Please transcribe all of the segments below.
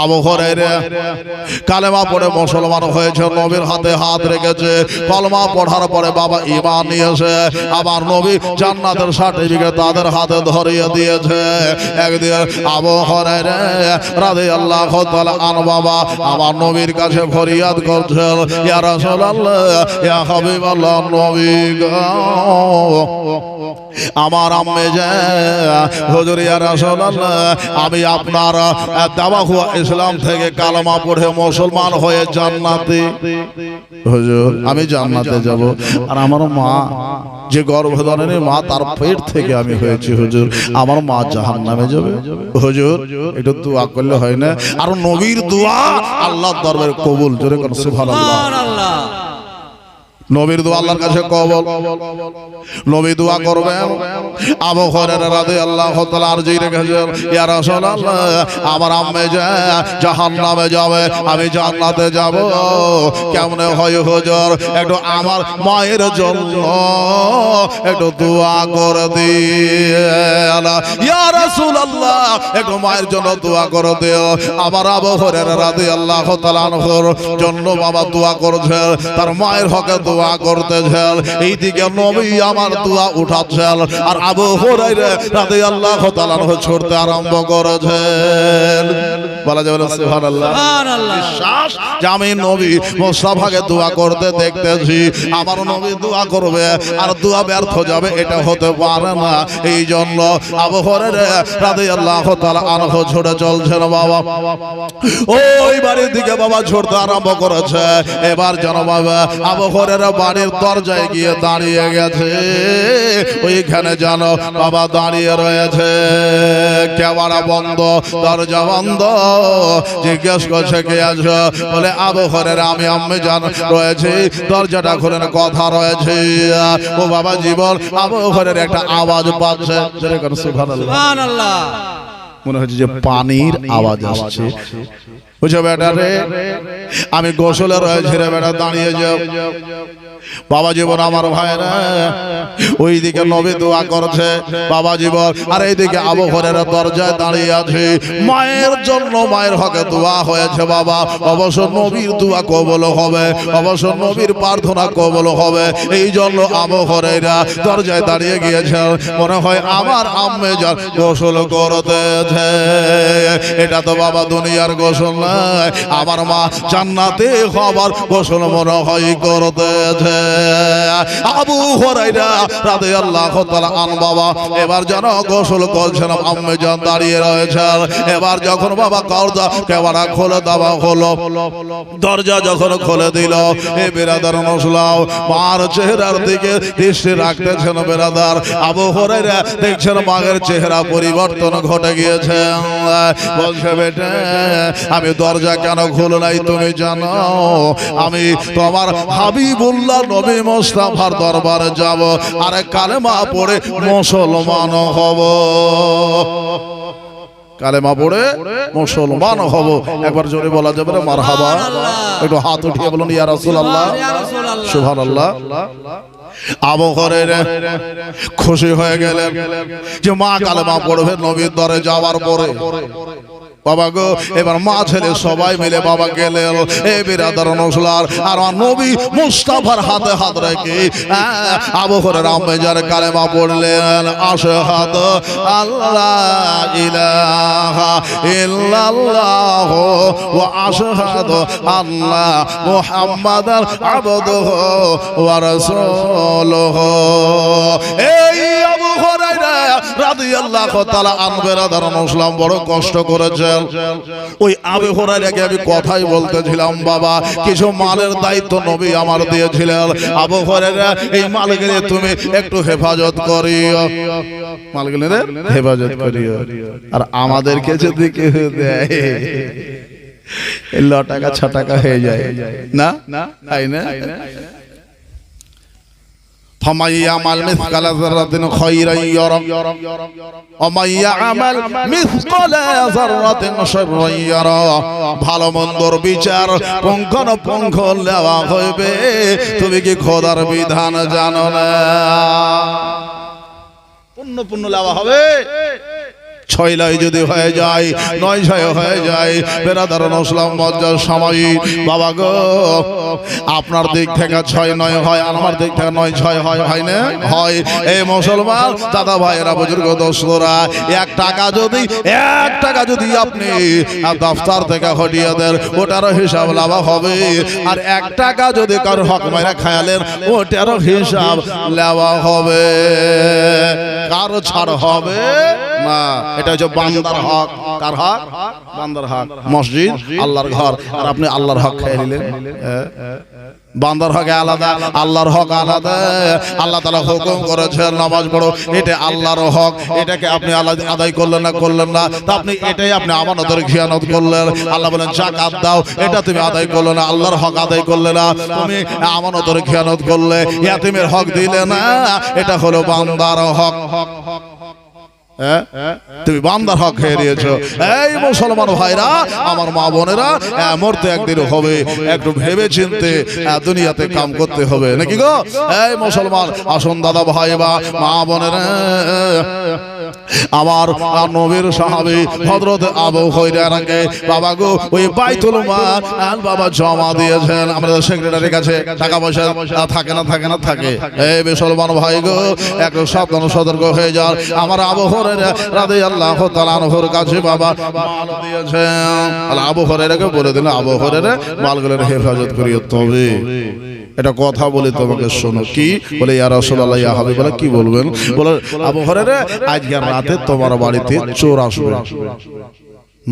আবু হুরায়রা কালেমা পড়ে মুসলমান হয়েছে, নবীর হাতে হাত রেখেছে। কলমা পড়ার পরে বাবা ঈমান নিয়েছে, আবার নবী জান্নাতের সার্টিফিকেট তাদের হাতে ধরিয়ে দিয়েছে। একদিন আবু হুরায়রা রাদিয়াল্লাহু তাআলা আনহু বাবা আমার নবীর কাছে ফরিয়াদ করছেন, ইয়া রাসূলুল্লাহ, ইয়া হাবিবাল্লাহ, নবী গো, আমার আম্মে যায় হুজুর, ইয়া রাসূলুল্লাহ, আমি আপনার দাওয়া হুয়া ইসলাম থেকে কালেমা পড়ে মুসলমান হয়ে জান্নাতে, হুজুর আমি জান্নাতে যাব, আর আমার মা যে গর্ভধারিণী মা তার পেট থেকে আমি হয়েছি, হুজুর আমার মা জাহান্নামে যাবে। হুজুর একটু দোয়া করলে হয় না? আর নবীর দোয়া আল্লাহর দরবারে কবুল, জোরে কোন সুবহানাল্লাহ। নবীর দোয়া আল্লাহর কাছে কবুল, নবী দোয়া করবেন। আবু হুরায়রা রাদিয়াল্লাহু তাআলা আরজি রেখেছেন, ইয়া রাসূলুল্লাহ, আমার আম্মে জাহান্নামে যাবে, আমি জান্নাতে যাব, কেমনে হয় হুজুর? একটু আমার মায়ের জন্য একটু দোয়া করে দিন, ইয়া রাসূলুল্লাহ, একটু মায়ের জন্য দোয়া করে দিও। আবার আবু হুরায়রা রাদিয়াল্লাহু তাআলা আনহুর জন্য বাবা দোয়া করছেন, তার মায়ের হকে দোয়া করতেছেন। এইদিকে নবী আমার দোয়া উঠাচ্ছেন, আর আবু হুরায়রা রাদিয়াল্লাহু তাআলা আনহু ছড়তে আরম্ভ করেছেন। বলা যাবে না সুবহানাল্লাহ? বিশ্বাস যে আমি নবী মুস্তাফাকে দোয়া করতে দেখতেছি, আমার নবী দোয়া করবে আর দোয়া ব্যর্থ যাবে, এটা হতে পারে না। এই জন্য আবু হুরায়রা রাদিয়াল্লাহু তাআলা আনহু ছড়ে চলছেন বাবা, ওই বাড়ির দিকে বাবা ছড়তে আরম্ভ করেছে। এবার জানো বাবা আবু হুরায়রা বাড়ির দরজায় গিয়ে দাঁড়িয়ে গেছে, ওইখানে জানো বাবা দাঁড়িয়ে রয়েছে, কেওয়াড়া বন্ধ, দরজা বন্ধ। জিজ্ঞেস করছে কে আছো? বলে আবু হুরায়রা, আমি আম্মে জান রয়েছে, দরজাটা খুলেন, কথা রয়েছে। ও বাবা জীবন, আবু হুরায়রা একটা আওয়াজ পাচ্ছে, সুবহানাল্লাহ, মনে হচ্ছে যে পানির আওয়াজ আসছে। বুঝো বেটা রে, আমি গোসলে রয়েছি রে বেটা, দাঁড়িয়ে যাও। বাবা জীবন আমার ভাইরা, ওইদিকে নবী দোয়া করছে বাবা জীবন, আর এইদিকে আবু হুরায়রা দরজায় দাঁড়িয়ে আছে। মায়ের জন্য মায়ের হকে দোয়া হয়েছে বাবা, অবশ্য নবীর দোয়া কবুল হবে, অবশ্য নবীর প্রার্থনা কবুল হবে। এই জন্য আবু হুরায়রা দরজায় দাঁড়িয়ে গিয়েছে, মনে হয় আমার আম্মে জান গোসল করতেছে। এটা তো বাবা দুনিয়ার গোসল নয়, আমার মা জান্নাতে হবার গোসল মনে হয় করতেছে। আবু হুরায়রা রাদিয়াল্লাহু তাআলা আন বাবা এবার যেন গোসল করছেন, আম্মে জান দাঁড়িয়ে রয়েছেন। এবার যখন বাবা দরজা কেওয়াড়া খুলে দেওয়া হলো, দরজা যখন খুলে দিল, এ বেরাদার মুসলাম মার চেহারার দিকে দৃষ্টি রাখতেছেন বেরাদার। আবু হুরায়রা দেখছেন মায়ের চেহারা পরিবর্তন ঘটে গিয়েছে। বলছে বেটা, আমি দরজা কেন খুলে নাই তুমি জানো? আমি তোমার হাবিবুল্লাহ নবী মুস্তাফার দরবারে যাব, আর কালেমা পড়ে মুসলমান হব, কালেমা পড়ে মুসলমান হব। একবার জোরে বলা যাবে না মারহাবা? একটু হাত উঠিয়ে বলুন ইয়া রাসূলুল্লাহ, সুবহানাল্লাহ। আবু হুরায়রা খুশি হয়ে গেলেন যে মা কালেমা পড়বে নবীর দরে যাওয়ার পরে। বাবা গো, এবার মা ছেলে সবাই মিলে বাবা গেলেন, এ বিরাদার নসলার, আর নবী মুস্তাফার হাতে হাত রেখে আবু হুরায়রা আম্মে জান কালেমা পড়লেন, আশহাদু আল্লাহ ইলাহা ইল্লাল্লাহ ওয়া আশহাদু আন্না মুহাম্মাদান আবদুহু ওয়া রাসূলুহু। এই আবু হুরায়রা রাদিয়াল্লাহু তাআলা আনহু বিরাদার নসলাম বড় কষ্ট করেছে। ওই আবু হুরায়রাকে আমি কথাই বলতেছিলাম বাবা, কিছু মালের দায়িত্ব নবী আমার দিয়েছিলেন। আবু হুরায়রা এই মালগুলো তুমি একটু হেফাজত করিও, মালগুলো হেফাজত করিও। আর আমাদেরকে যদি কেউ দেয় 6 টাকা 6 টাকা হয়ে যায় না, তাই না? فمن يعمل مثقال ذرة خيرا يره ومن يعمل مثقال ذرة شرا يره। ভালো মন্দর বিচার পুঙ্খানুপুঙ্খ নেওয়া হইবে, তুমি কি খোদার বিধান জানো না? পুণ্য পুণ্য নেওয়া হবে, ছয়লাই যদি হয়ে যায়, 9-6 হয়ে যায়, বেরাদার ইসলাম মজ্জার সময় বাবা গো আপনার দিক থেকে 6-9 হয়, আমার দিক থেকে 9-6 হয়, হয় না? হয়। এই মুসলমান দাদা ভাইয়েরা, বুজুর্গ দোস্তরা, 1 টাকা যদি আপনি দফতর থেকে হটিয়ে দেন, ওটারও হিসাব লাভা হবে। আর 1 টাকা যদি কারো হক মাইরা খায়ালেন, ওটারও হিসাব লাভা হবে। কারো ছাড় হবে না। এটা হচ্ছে বান্দার হক। কার হক? বান্দার হক। মসজিদ আল্লাহর ঘর, আর আপনি আল্লাহর হক খেয়ে নিলেন। বান্দার হক আলাদা, আল্লাহর হক আলাদা। আল্লাহ তাআলা হুকুম করেছেন নামাজ পড়ো, এটা আল্লাহর হক, এটাকে আপনি আদায় করলেন না, তা আপনি এটাই আপনি আমানতের খিয়ানত করলেন। আল্লাহ বলেন যাকাত দাও, এটা তুমি আদায় করলে না, আল্লাহর হক আদায় করলে না, তুমি আমানতের খিয়ানত করলে, ইয়াতিমের হক দিলে না, এটা হলো বান্দার হক। তুমি বান্দার হক খেয়ে নিয়েছো। এই মুসলমান ভাইরা, আমার মা বোনেরা, মরতে একদিন হবে, একটু ভেবে চিনতে দুনিয়াতে কাম করতে হবে নাকি গো? এই মুসলমান, আসুন দাদা ভাই বা মা বোনেরা, আমার নবীর সাহাবী হযরত আবু হুরায়রাকে বাবা গো ওই বাইতুল মাল বাবা জমা দিয়েছেন আমাদের সেক্রেটারির কাছে। টাকা পয়সা থাকে না থাকে। এই মুসলমান ভাই গো, একটু সাবধান সতর্ক হয়ে যান। আমার আবু হুরায়রা রাদিয়াল্লাহু তাআলা আনহুর কাছে বাবা মাল দিয়েছেন। আল্লাহ আবু হুরায়রাকে বলে দিলেন, আবু হুরায়রা মালগুলোর হেফাজত করিও। তবে এটা কথা বলি তোমাকে, শোনো। কি বলে? ইয়া রাসূলুল্লাহ, ইয়া হাবিবাল্লাহ। কি বলবেন? বলে আবু হুরায়রা আজকে রাতে তোমার বাড়িতে চোর আসবে।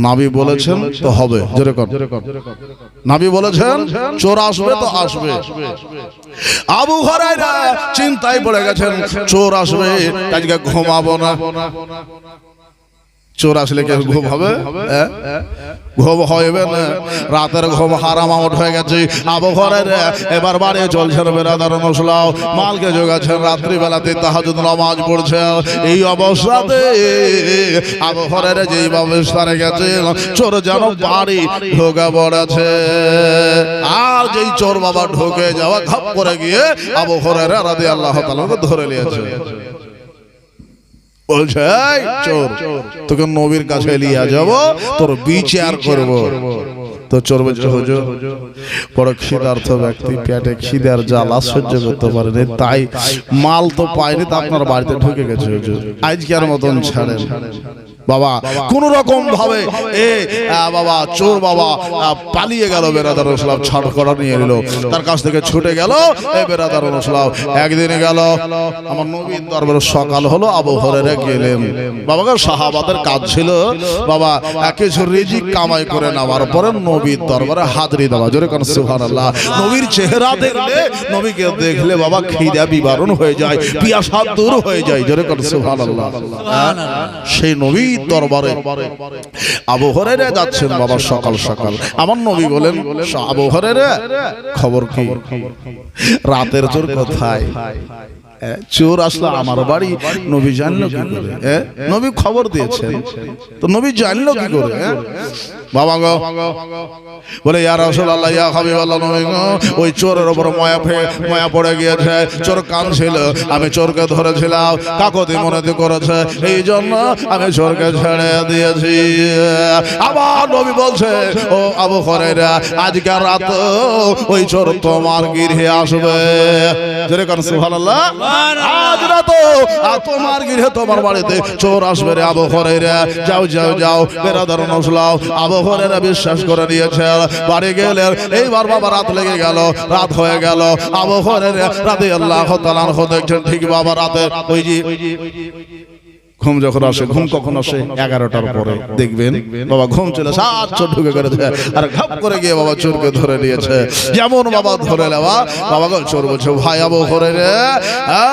নবী বলেছেন তো হবে। জোরে কর। নবী বলেছেন চোর আসবে তো আসবে। আবু হুরায়রা চিন্তায় পড়ে গেছেন, চোর আসবে, আজকে ঘুমাবো না। চোর আসলে কি ঘুম হবে? ঘুম হবে না, রাতের ঘুম হারাম আউট হয়ে গেছে। আবু হুরায়রা এবার বাড়ি চলছেন, বেরাদার মুসলাম মালকে জোগাচ্ছেন, রাত্রিবেলাতে তাহাজ্জুদ নামাজ পড়ছে। এই অবস্থাতে আবু হুরায়রা যেই অবস্থানে গেছে, চোর যেন বাড়ি ঢোকা পড়েছে। আর যেই চোর বাবা ঢোকে যাওয়া, ঘাপ করে গিয়ে আবু হুরায়রা রাদিয়াল্লাহু তাআলা ধরে নিয়েছে। বলছে চোর, তোকে নবীর কাছে নিয়ে যাব, তোর বিচার করব। তো চোর বলছে, হুজুর বড় খিদার্থ ব্যক্তি, পেটে খিদার জ্বালা সহ্য করতে পারেনি, তাই মাল তো পায়নি, তা আপনার বাড়িতে ঢুকে গেছে হুজুর, আজকের মতন ছাড়েন। বাবা কোন রকম ভাবে বাবা চোর বাবা পালিয়ে গেল। বেরাদার ইসলাম ছাড় করা নিয়ে নিল, তার কাছ থেকে ছুটে গেল। বেরাদার ইসলাম একদিন গেল, আমার নবীর দরবারে সকাল হলো, আবু হুরায়রা গেলেন। বাবা সাহাবাদের কাজ ছিল বাবা কিছু রিজিক কামাই করে নেওয়ার পরে নবীর দরবারে হাজিরি দেওয়া। জোরে কোন সুবহানাল্লাহ। নবীর চেহারা দেখলে, নবীকে দেখলে বাবা খিদা বিবরণ হয়ে যায়, পিয়াসা দূর হয়ে যায়। জোরে কোন সুবহানাল্লাহ। সেই নবী দরবারে আবু হুরায়রা যাচ্ছেন বাবা সকাল সকাল। আমার নবী বলেন, আবু হুরায়রা খবর কি? রাতের চোর কোথায়? চোর আসলো আমার বাড়ি, নবী জানলো কি করে? নবী খবর দিয়েছেন, তো নবী জানলো কি করে? বাবা গো বলে, ইয়া রাসূলুল্লাহ, ইয়া হাবিবাল্লাহ, নবী গো ওই চোরের উপর মায়া পড়ে গিয়েছে। চোর কাঁদছিল, আমি চোরকে ধরেছিলাম, কাকতি মনেতে করেছে, এই জন্য আমি চোরকে ছেড়ে দিয়েছি। আবার নবী বলছে, ও আবু হুরায়রা, আজকে রাত ওই চোর তোমার গৃহে আসবে। জোরে কোন সুবহানাল্লাহ। আজ রাত তোমার গৃহে, তোমার বাড়িতে চোর আসবে রে আবু হুরায়রা। যাও যাও যাও। বেরাদার মুসলাম আবু হুরায়রা বিশ্বাস করে নিয়েছে, বাড়ি গেলেন। এইবার বাবা রাত লেগে গেল, রাত হয়ে গেল। আবু হুরায়রা রাদিয়াল্লাহু তাআলা আনহু দেখছেন, ঠিক বাবা রাতে ওই যে ঘুম যখন আসে, ঘুম কখন আসে? 11টার পরে। দেখবেন বাবা ঘুম চলে সাত চোর ঢুকে করে দেয়, আর ঘাপ করে গিয়ে বাবা চোরকে ধরে নিয়েছে। যেমন বাবা ধরে নেওয়া, বাবা চোর বলছে, ভাই আবু হুরায়রা,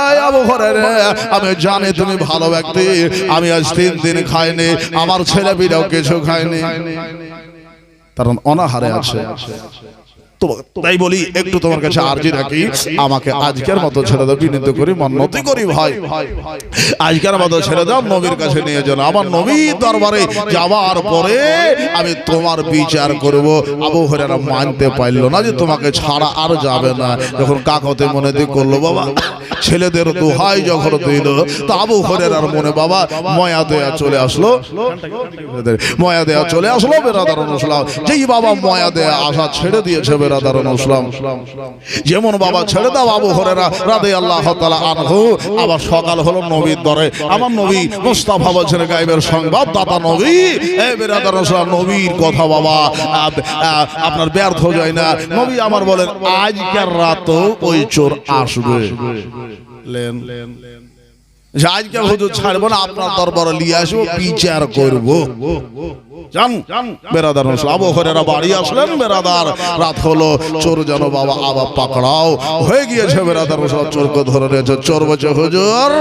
এই আবু হুরায়রা, আমি জানি তুমি ভালো ব্যক্তি, আমি আজ 3 দিন খাইনি, আমার ছেলে মেয়েরাও কিছু খায়নি, কারণ অনাহারে আছে। তাই বলি একটু তোমার কাছে আরজি রাখি, আমাকে আজকের মতো ছেড়ে দাও, বিনীত করি, মান্যতি করি ভাই, আজকের মতো ছেড়ে দাও, নবীর কাছে নিয়ে যাও। আমার নবীর দরবারে যাওয়ার পরে আমি তোমার বিচার করব। আবু হুরায়রা মানতে পারল না যে তোমাকে ছাড়া আর যাবে না। যখন কাকতে মনে দিয়ে করলো বাবা, ছেলেদের দোহাই যখন দিল, তো আবু হুরায়রার মনে বাবা ময়া দেয়া চলে আসলো, ময়া দেয়া চলে আসলো। বেরাদারান ইসলাম, যেই বাবা ময়া দেয়া আশা ছেড়ে দিয়েছে বেরাদারান ইসলাম, যেমন বাবা ছেড়ে দাও আবু হুরায়রা রাদিয়াল্লাহু তাআলা আনহু, আবার সকাল হলো নবীর দরে। আমার নবী মুস্তাফা বলছেন গায়বের সংবাদ দাতা নবী, এই বেরাদারান ইসলাম নবীর কথা বাবা আপনার ব্যর্থ যায় না। নবী আমার বলেন আজকের রাতও ওই চোর আসবে, আজকে হুজুর ছাড়বো না, আপনার দরবারে নিয়ে আসবো, বিচার করবো। বেরাদার আবু হুরায়রা বাড়ি আসলেন, বেরাদার রাত হলো, চোর যেন বাবা আবার পাকড়াও হয়ে গিয়েছে। বেরাদার চোরকে ধরে নিয়েছে। চোর বলছে হুজুর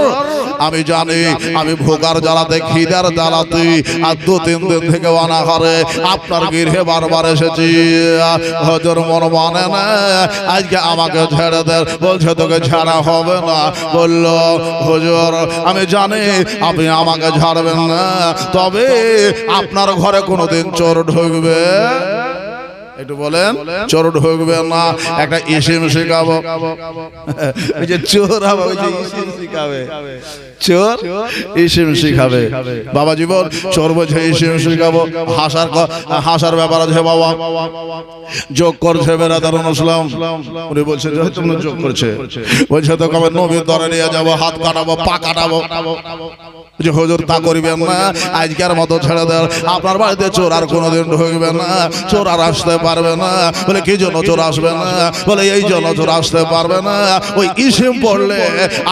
আমি জানি আমি ভোগার জ্বালাতে খিদার জ্বালাতে আর 2-3 দিন থেকে অনাহারে আপনার গৃহে বারবার এসেছি, হুজুর মন মানে না, আজকে আমাকে ছেড়ে দেন। বলছে তোকে ছাড়া হবে না। বলল হুজুর আমি জানি আপনি আমাকে ছাড়বেন না, তবে আপনার ঘরে কোনোদিন চোর ঢুকবে, একটু বলেন, চোর ঢুকবে না, একটা ইসিম শিখাবো। ওই যে চোর হবে, ওই যে ইসিম শিখাবে, চোর ইসিম শিখাবে। বাবা জীবন চোর বলছে ইসিম শিখাবো। হাসার ব্যাপার আছে বাবা, যোগ করছে বেরাদারান ইসলাম। উনি বলছে যে তোমরা যোগ করছে, বলছে তো কবে নবীর দরে নিয়ে যাবো, হাত কাটাবো, পা কাটাবো। যে হুজুর তা করিবেন না, আজকের মতো ছেড়ে দেন, আপনার বাড়িতে চোর আর কোনোদিন ঢুকবে না, চোর আর আসতে পারবে না। বলে কি জন্য চোর আসবে না? বলে এই জন্য চোর আসতে পারবে না, ওই ইসিম পড়লে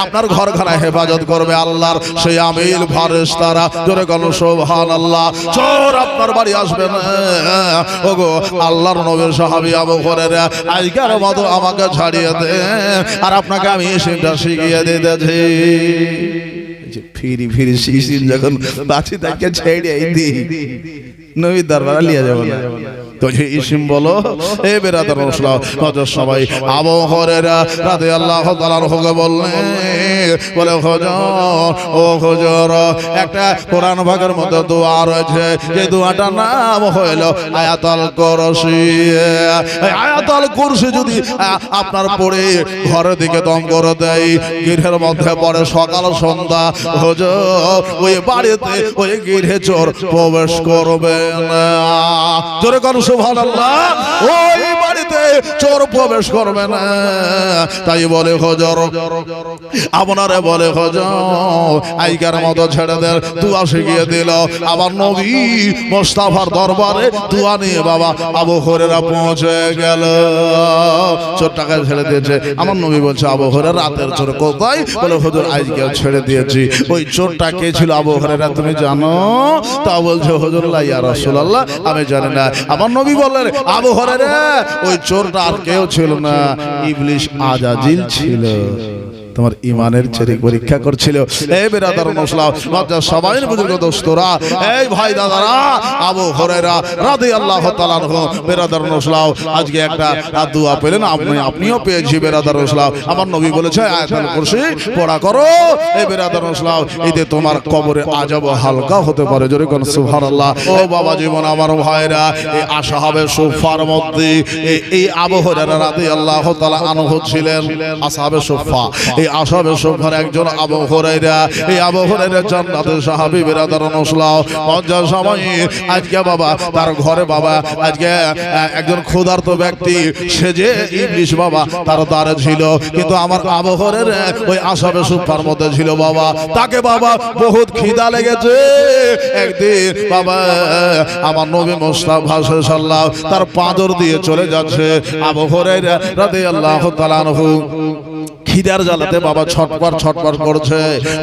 আপনার ঘরখানা হেফাজত করবে আল্লাহর সেই আমিল ফারেশতারা। জোরে বলো সুবহানাল্লাহ। চোর আপনার বাড়ি আসবে না। ওগো আল্লাহর নবীর সাহাবী আবু হুরায়রা, আজকের মতো আমাকে ছাড়িয়ে দেন, আর আপনাকে আমি ইসিমটা শিখিয়ে দিতেছি। ফিরি ফিরি শিশির যখন বাঁচি তাকে ছেড়ে দিই, নবীর দরবারে নিয়ে যাবো না। তো যে ইসিম বলো, এ বেরাদারান ইসলাম, সবাই আবু হুরায়রা রাদিয়াল্লাহু তাআলা আনহুকে বললেন, বলে হুজুর ও হুজুর, একটা কোরআন ভাগের মধ্যে দোয়া রয়েছে, যে দোয়াটার নাম হলো আয়াতুল কুরসি। আয়াতুল কুরসি যদি আপনার পড়ে ঘরের দিকে দম করে দেয়, গৃহের মধ্যে পড়ে সকাল সন্ধ্যা, হুজুর ওই বাড়িতে ওই গৃহে চোর প্রবেশ করবে না। জোরে করো সুবহানাল্লাহ। ওই বাড়িতে চোর প্রবেশ করবে না। তাই বলে হুজুর, আপনারে বলে হুজুর আজকের মতো ছেড়ে দেন, দোয়া শিখিয়ে দিল। আবার নবী মুস্তাফার দরবারে দোয়া নিয়ে বাবা আবু হুরায়রা পৌঁছে গেল। চোরটাকে ছেড়ে দিয়েছে। আমার নবী বলছে আবু হুরায়রা রাতের চোর কোথায়? বলে হুজুর আজকে ছেড়ে দিয়েছি। ওই চোরটা কে ছিল আবু হুরায়রা তুমি জানো? তা বলছে হুজুর লা ইয়া রাসূলুল্লাহ আমি জানি না। আমার নবী বললেন আবু হুরায়রা ওই চোরটা আর কেউ ছিল না, ইবলিস আজাজিল ছিল। তোমার ইমানের চেরি পরীক্ষা করছিল। এই বেরাদারান ইসলাম, বাচ্চা সবাই বুজুর্গ দোস্তরা, এই ভাই দাদারা, আবু হুরায়রা রাদিয়াল্লাহু তাআলা আনহু বেরাদারান ইসলাম আজকে একটা দোয়া পেলেন, আপনিও পেয়েছি বেরাদারান ইসলাম। আমার নবী বলেছে আয়াতুল কুরসি পড়া করো। এই বেরাদারান ইসলাম, এতে তোমার কবরে আযাব হালকা হতে পারে। জোরে কোন সুবহানাল্লাহ। ও বাবা জীবন আমার ভাইরা, এই আসহাবে সুফার মধ্যে এই আবু হুরায়রা রাদিয়াল্লাহু তাআলা আনহু ছিলেন আসহাবে সুফা। এই আসহাবে সুফার একজন আবু হুরায়রা। এই আবু হুরায়রা জান্নাতের সাহাবী বেরাদারান ইসলাম। পঞ্চাশ সময় আজকে বাবা তার ঘরে বাবা আজকে একজন ক্ষুধার্ত ব্যক্তি সেজে ইবলিস বাবা তার দ্বারে ছিল, কিন্তু আমার আবু হুরায়রা ওই আসহাবে সুফার মধ্যে ছিল বাবা। তাকে বাবা বহুত খিদা লেগেছে। একদিন বাবা আমার নবী মুস্তাফা সাল্লাল্লাহু তার পাঁজর দিয়ে চলে যাচ্ছে। আবু হুরায়রা রাদিয়াল্লাহু তাআলা আনহু খিদার জ্বালাতে বাবা ছটপট করছে।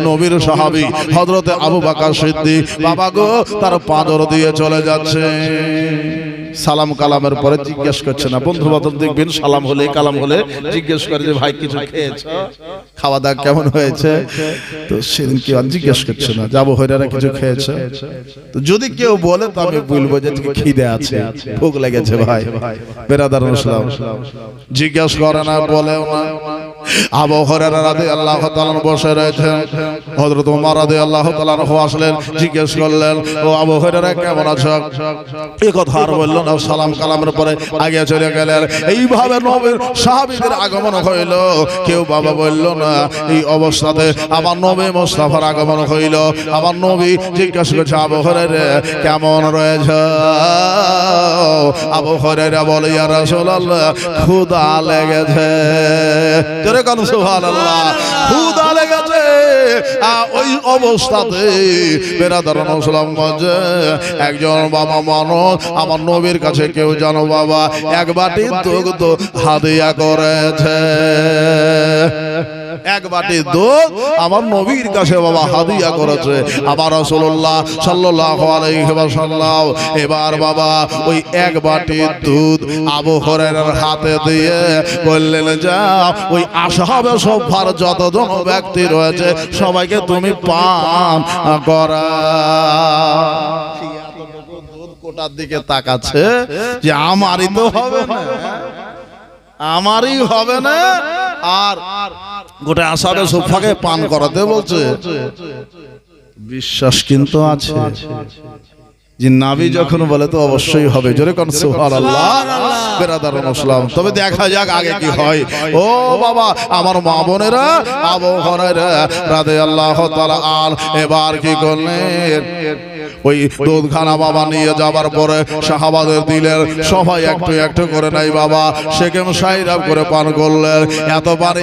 নবীর সাহাবী হযরতে আবু বকর সিদ্দিক বাবা গো তার পাঁজর দিয়ে চলে যাচ্ছে। সালাম কালামের পরে জিজ্ঞেস করছে না। বন্ধু বান্ধব দেখবেন সালাম হলে কালাম হলে জিজ্ঞেস করে যে ভাই কিছু খেয়েছ, খাওয়া দাওয়া কেমন হয়েছে? তো সেদিন কেউ জিজ্ঞেস করছে না, যাবো হইরারা কিছু খেয়েছে? তো যদি কেউ বলে তো আমি বলবো যে খিদে আছে, ভোগ লেগেছে ভাই। বেরাদার মুসলিম জিজ্ঞেস করে না, বলেও না। আবু হুরায়রা রাদিয়াল্লাহু তাআলা বসে রয়েছেন, হযরত ওমর রাদিয়াল্লাহু তাআলা আসলেন, জিজ্ঞেস করলেন, ও আবু হুরায়রা কেমন আছো? এই কথা আর বলল না, সালাম কালামের পরে আগে চলে গেলেন। এইভাবে নবীর সাহাবীদের আগমন হইল, কেউ বাবা বলল না। এই অবস্থাতে আমার নবী মুস্তাফার আগমন হইল। আমার নবী জিজ্ঞেস করছে, আবু হুরায়রা কেমন রয়েছে? আবু হুরায়রা বলে, ইয়া রাসূলুল্লাহ ক্ষুধা লেগেছে। জোরে কোন সুবহানাল্লাহ, ক্ষুধা লেগেছে। ওই অবস্থাতে বেরাদার মুসলমান একজন বাবা মানুষ আমার নবীর কাছে কেউ জানো বাবা এক বাটি দুধ হাদিয়া করেছে। এক বাটি দুধ আমার নবীর কাছে বাবা হাদিয়া করেছে আমার রাসূলুল্লাহ সাল্লাল্লাহু আলাইহি ওয়াসাল্লাম। এবার বাবা ওই এক বাটি দুধ আবু হুরায়রার হাতে দিয়ে বললেন, যাও ওই আসহাবে সুফফার যতজন ব্যক্তি রয়েছে সবাইকে তুমি পান করা। দুধ কোটার দিকে তাকাচ্ছে যে আমারই তো হবে না, আমারই হবে না, আর গোটা আসহাবে সুফফাকে পান করাতে বলছে। বিশ্বাস কিন্তু আছে যে নবী যখন বলে তো অবশ্যই হবে। জোরে কোন সুবহানাল্লাহ। বেরাদার মুসলিম, তবে দেখা যাক আগে কি হয়। ও বাবা আমার মা বোনেরা, আবু হুরায়রা রাদিয়াল্লাহু তাআলা এবার কি করলেন, ওই দুধখানা বাবা নিয়ে যাবার পরে সাহাবাদের দিলেন, সবাই একটু একটু করে নাই বাবা সেকেম সাইরাব করে পান করলেন। এত পান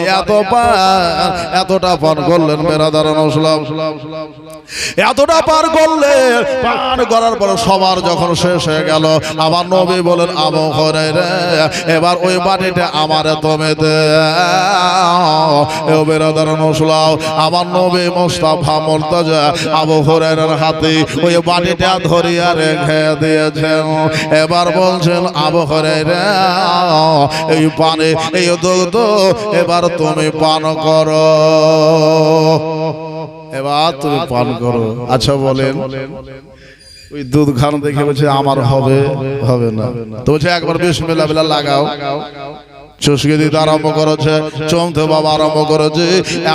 এতটা পান করলেন বেরাদার মুসলিম, এতটা পার করলেন। পান করার পরে সবার যখন শেষ হয়ে গেল আমার নবী বলেন, আবু হুরায়রা এবার ওই বাটিটা আমারে তুমি দাও। বেরাদার মুসলিম আমার নবী মুস্তাফা মুর্তজা আবু হুরায়রার হাতে ওই বাটিটা ধরিয়া রেখে দিয়েছেন। এবার বলছেন, আবু হুরায়রা এই পানি এই দুধ এবার তুমি পান করো, এবার তুমি পান করো। আচ্ছা বলেন, ওই দুধ খান দেখে বলছে আমার হবে হবে না, তো বলছে একবার বিসমিল্লাহ বিল্লাহ লাগাও। চুষকে দিতে আরম্ভ করেছে, চমতে বাবা আরম্ভ করেছে,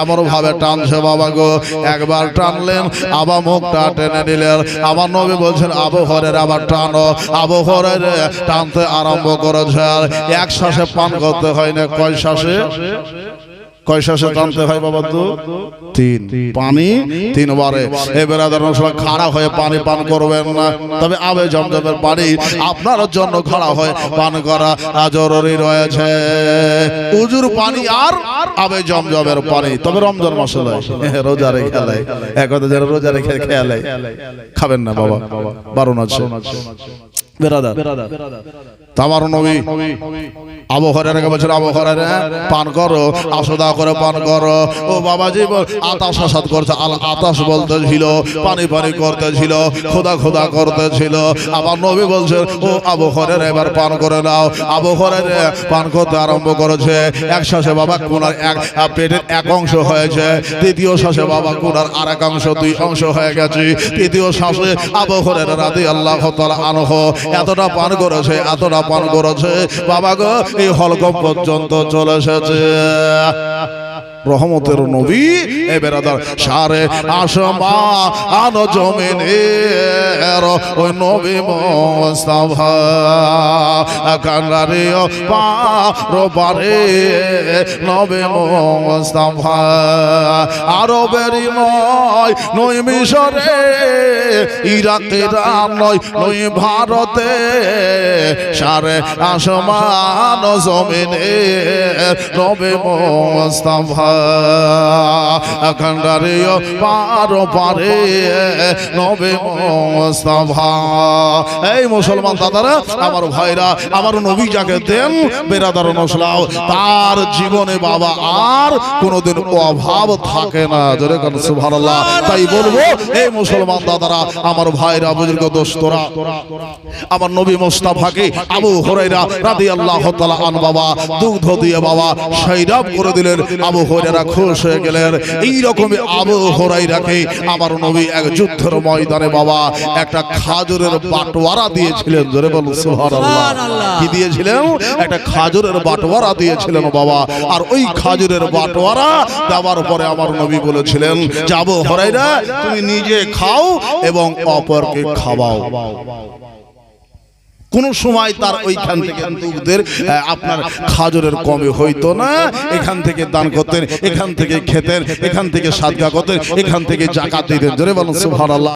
এমন ভাবে টানছে বাবা গো। একবার টানলেন, আবার মুখটা টেনে নিলেন। আমার নবী বলছেন, আবু হুরায়রা আবার টানো। আবু হুরায়রা টানতে আরম্ভ করেছে। এক শ্বাসে পান করতে হয় না, কয় শ্বাসে? কয় শ্বাসে টানতে হয় বাবা? তিন। পানি তিনবারে। এ বেরাদার মুসলিম খাড়া হয়ে পানি পান করবেন না, তবে আবে জমজমের পানি আপনার জন্য খাড়া হয়ে পান করা জরুরি রয়েছে। উজুর পানি আর আবে জমজমের পানি, তবে রমজান মাসে রোজা রেখে এক কথা যারা রোজা রেখে খেয়ালে খাবেন না বাবা, বারণ আছে বেরাদার। আমার নবী আবু হুরায়রাকে বলছেন, আবু হুরায়রা পান করো, আসদা করে পান করো। ও বাবাজি আতাশ আসাদ করছে, আল আতাশ বলতেছিল, পানি পানি করতেছিল, খোদা খোদা করতেছিল। আমার নবী বলছেন, ও আবু হুরায়রা এবার পান করে নাও। আবু হুরায়রা পান করতে আরম্ভ করেছে। এক শ্বাসে বাবা কোনার এক পেটের এক অংশ হয়েছে, দ্বিতীয় শ্বাসে বাবা কোনার আর এক অংশ দুই অংশ হয়ে গেছে, তৃতীয় শ্বাসে আবু হুরায়রা রাদিয়াল্লাহু তাআলা আনহু এতটা পান করেছে, এতটা পান করেছে বাবা গো, এই হলকম পর্যন্ত চলে এসেছে। রহমতের নবী এ বেরাদার সারে আসমান জমিনের ওই নবী মুস্তাফা কান্নারে পারে নবী মুস্তাফা আরবেরই নয় নই মিশরে, ইরাকের নয় নই ভারতে, সারে আসমান জমিনের নবী মুস্তাফা খণ্ডারিও পারো পারে নবী মুস্তাফা। এই মুসলমান দাদারা, আমার ভাইরা, আমার নবী যাকে দেন বেরাদার নসলাও, তার জীবনে বাবা আর কোনোদিন অভাব থাকে না। জোরে কান সুবহানাল্লাহ। তাই বলবো এই মুসলমান দাদারা, আমার ভাইরা, বুজুর্গ দোস্তরা, আমার নবী মুস্তাফাকে আবু হুরায়রা রাদিয়াল্লাহু তাআলা আন বাবা দুগ্ধ দিয়ে বাবা শৈরাব করে দিলেন। আবু হুরায়রা খুশ হয়ে গেলেন। এই রকমই আবু হুরায়রাকে আমার নবী এক যুদ্ধের ময়দানে বাবা একটা খাজুরের বাটোয়ারা দিয়েছিলেন। জোরে বলুন সুবহানাল্লাহ। কি দিয়েছিলেন? একটা খাজুরের বাটোয়ারা দিয়েছিলেন বাবা। আর ওই খাজুরের বাটোয়ারা দেওয়ার পরে আমার নবী বলেছিলেন যে আবু হুরায়রা, তুমি নিজে খাও এবং অপরকে খাওয়াও। কোন সময় তার ওইখান থেকে দুধের আপনার খাজুরের কমে হইতো না। এখান থেকে দান করতেন, এখান থেকে খেতেন, এখান থেকে সাদকা করতেন, এখান থেকে যাকাত দিতেন। জোরে বলুন সুবহানাল্লাহ।